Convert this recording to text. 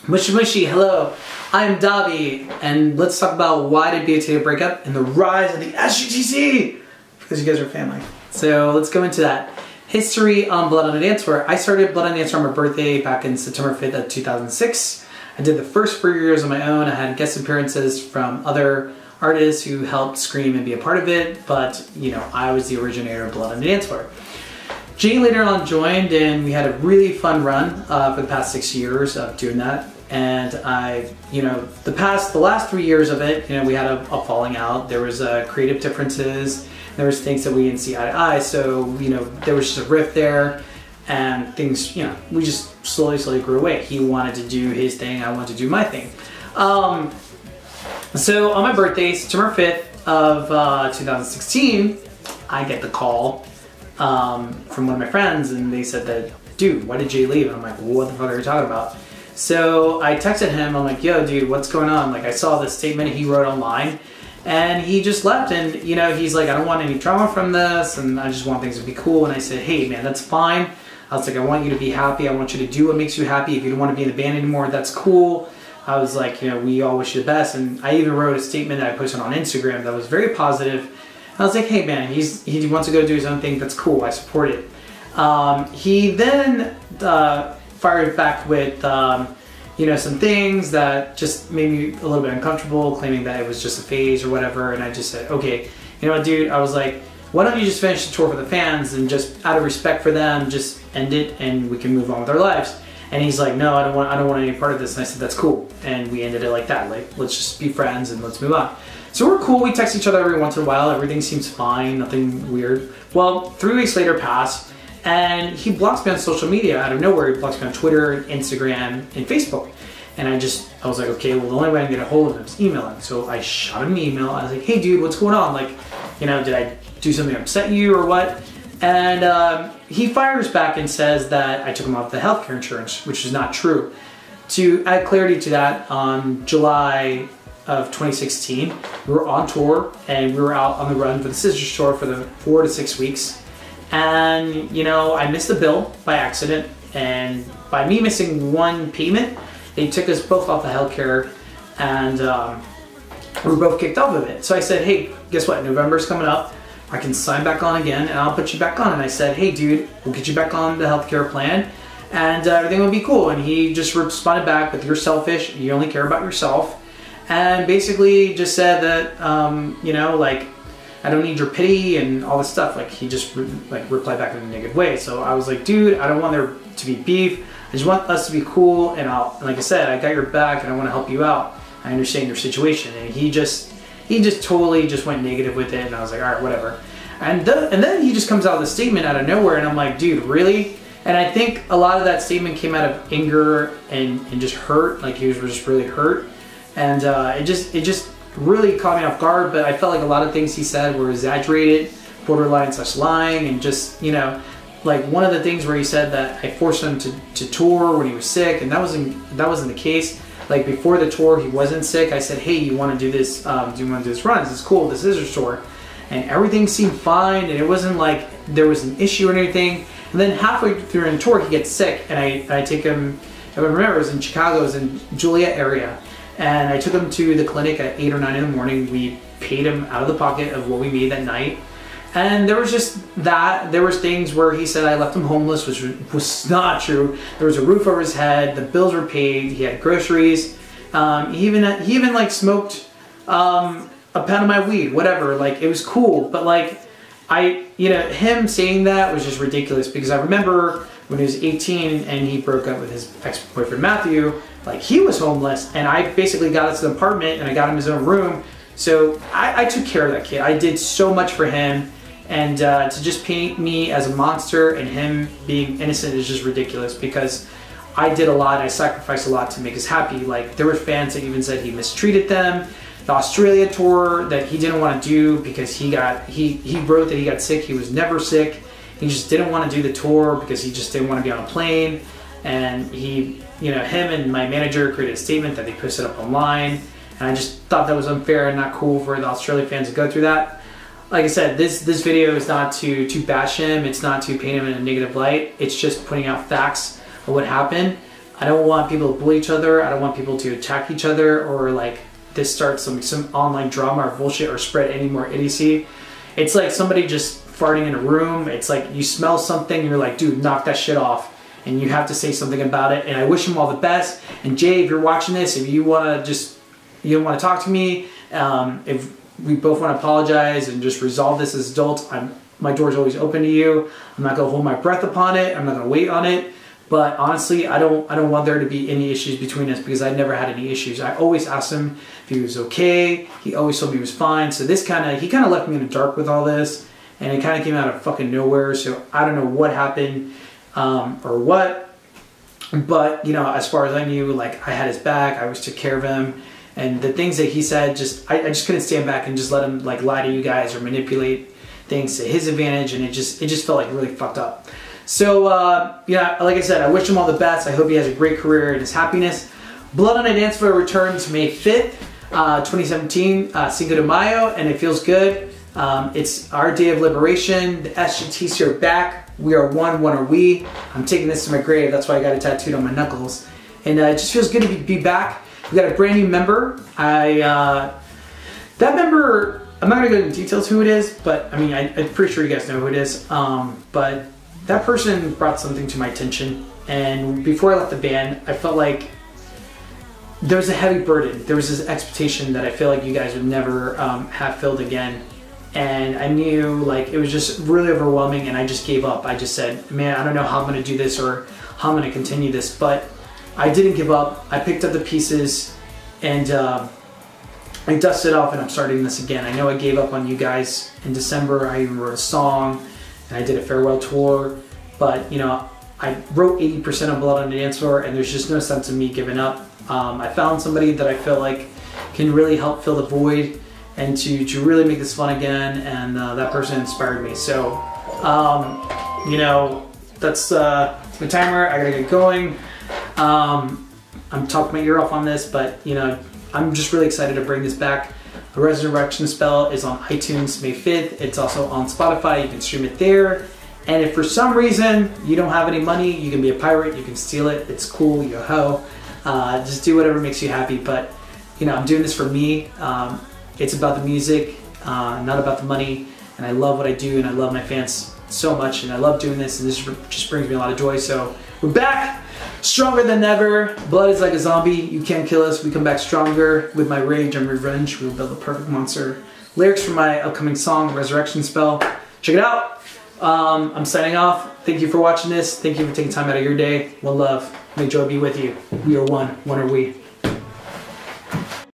Mushy mushy, hello, I'm Davi, and let's talk about why did BOTDF break up and the rise of the SGTC, because you guys are family. So let's go into that. History on Blood on a Dance Floor. I started Blood on a Dance Floor on my birthday back in September 5th of 2006. I did the first 4 years on my own. I had guest appearances from other artists who helped scream and be a part of it, but you know, I was the originator of Blood on a Dance Floor. Jane later on joined, and we had a really fun run for the past 6 years of doing that. And the last 3 years of it, we had a falling out. There was creative differences. There was things that we didn't see eye to eye. So, there was just a rift there, and things, we just slowly grew away. He wanted to do his thing. I wanted to do my thing. So on my birthday, September 5th of 2016, I get the call from one of my friends, and they said that, dude, why did Jay leave? And I'm like, what the fuck are you talking about? So I texted him, I'm like, yo dude, what's going on? Like, I saw this statement he wrote online, and he just left, and he's like, I don't want any drama from this, and I just want things to be cool. And I said, hey man, that's fine. I was like, I want you to be happy. I want you to do what makes you happy. If you don't want to be in the band anymore, that's cool. I was like, we all wish you the best. And I even wrote a statement that I posted on Instagram that was very positive. I was like, hey man, he wants to go do his own thing. That's cool. I support it. He then fired back with some things that just made me a little bit uncomfortable, claiming that it was just a phase or whatever. And I just said, okay, you know what, dude? I was like, why don't you just finish the tour for the fans, and just out of respect for them, just end it and we can move on with our lives. And he's like, no, I don't want any part of this. And I said, that's cool. And we ended it like that. Like, let's just be friends and let's move on. So we're cool. We text each other every once in a while. Everything seems fine. Nothing weird. Well, 3 weeks later passed, and he blocks me on social media out of nowhere. He blocks me on Twitter, Instagram, and Facebook. And I was like, okay, well, the only way I can get a hold of him is email him. So I shot him an email. I was like, hey dude, what's going on? Like, did I do something to upset you or what? And he fires back and says that I took him off the healthcare insurance, which is not true. To add clarity to that, on July of 2016, we were on tour, and we were out on the run for the Scissors Tour for the 4 to 6 weeks. And, I missed the bill by accident, and by me missing one payment, they took us both off the healthcare, and we were both kicked off of it. So I said, hey, guess what? November's coming up. I can sign back on again, and I'll put you back on. And I said, hey dude, we'll get you back on the healthcare plan, and everything will be cool. And he just responded back with, you're selfish, you only care about yourself. And basically just said that, like, I don't need your pity and all this stuff. Like, he just replied back in a negative way. So I was like, dude, I don't want there to be beef. I just want us to be cool, and like I said, I got your back, and I want to help you out. I understand your situation. And he just totally just went negative with it, and I was like, all right, whatever. And then he just comes out with a statement out of nowhere, and I'm like, dude, really? And I think a lot of that statement came out of anger and just hurt. Like, he was just really hurt, and it just really caught me off guard. But I felt like a lot of things he said were exaggerated, borderline / lying, and just like one of the things where he said that I forced him to tour when he was sick, and that wasn't the case. Like, before the tour, he wasn't sick. I said, hey, you want to do this? Do you want to do this run? This is cool. This is your tour, and everything seemed fine, and it wasn't like there was an issue or anything. And then halfway through the tour, he gets sick, and I take him. I remember it was in Chicago, it was in Joliet area, and I took him to the clinic at 8 or 9 in the morning. We paid him out of the pocket of what we made that night. And there was just that. There was things where he said I left him homeless, which was not true. There was a roof over his head. The bills were paid. He had groceries. He even like smoked a pound of my weed, whatever. Like, it was cool. But like, him saying that was just ridiculous, because I remember when he was 18 and he broke up with his ex-boyfriend Matthew. Like, he was homeless, and I basically got us an apartment, and I got him his own room. So I took care of that kid. I did so much for him. And to just paint me as a monster and him being innocent is just ridiculous, because I did a lot, I sacrificed a lot to make us happy. Like, there were fans that even said he mistreated them. The Australia tour that he didn't want to do because he wrote that he got sick. He was never sick. He just didn't want to do the tour because he just didn't want to be on a plane. And him and my manager created a statement that they posted up online. And I just thought that was unfair and not cool for the Australia fans to go through that. Like I said, this video is not to bash him. It's not to paint him in a negative light. It's just putting out facts of what happened. I don't want people to bully each other. I don't want people to attack each other or like this starts some online drama or bullshit or spread any more idiocy. It's like somebody just farting in a room. It's like you smell something and you're like, dude, knock that shit off. And you have to say something about it. And I wish him all the best. And Jay, if you're watching this, if you want to you don't want to talk to me, if we both want to apologize and just resolve this as adults, my door's always open to you. I'm not going to hold my breath upon it. I'm not going to wait on it. But honestly, I don't want there to be any issues between us because I never had any issues. I always asked him if he was okay. He always told me he was fine. So he kind of left me in the dark with all this, and it kind of came out of fucking nowhere. So I don't know what happened or what. But you know, as far as I knew, like I had his back. I always took care of him. And the things that he said, I just couldn't stand back and just let him like lie to you guys or manipulate things to his advantage, and it just felt like really fucked up. So yeah, like I said, I wish him all the best. I hope he has a great career and his happiness. Blood on a Dance Floor returns May 5th, 2017, Cinco de Mayo, and it feels good. It's our day of liberation. The SGTC are back. We are one are we. I'm taking this to my grave. That's why I got it tattooed on my knuckles. And it just feels good to be back. We got a brand new member. That member, I'm not gonna go into details who it is, but I mean, I'm pretty sure you guys know who it is. But that person brought something to my attention, and before I left the band, I felt like there was a heavy burden. There was this expectation that I feel like you guys would never have filled again. And I knew like it was just really overwhelming, and I just gave up. I just said, man, I don't know how I'm gonna do this or how I'm gonna continue this, but I didn't give up. I picked up the pieces and I dusted off, and I'm starting this again. I know I gave up on you guys in December. I even wrote a song and I did a farewell tour, but you know, I wrote 80% of Blood on the Dance Floor, and there's just no sense of me giving up. I found somebody that I feel like can really help fill the void and to really make this fun again, and that person inspired me. So, you know, that's my timer. I gotta get going. I'm talking my ear off on this, but you know, I'm just really excited to bring this back. The Resurrection Spell is on iTunes May 5th. It's also on Spotify. You can stream it there. And if for some reason you don't have any money, you can be a pirate. You can steal it. It's cool. Yo ho. Just do whatever makes you happy. But you know, I'm doing this for me. It's about the music, not about the money. And I love what I do, and I love my fans so much, and I love doing this, and this just brings me a lot of joy. So we're back, stronger than ever. Blood is like a zombie. You can't kill us. We come back stronger. With my rage and revenge, we will build a perfect monster. Lyrics from my upcoming song, Resurrection Spell. Check it out. I'm signing off. Thank you for watching this. Thank you for taking time out of your day. One love. May joy be with you. We are one are we.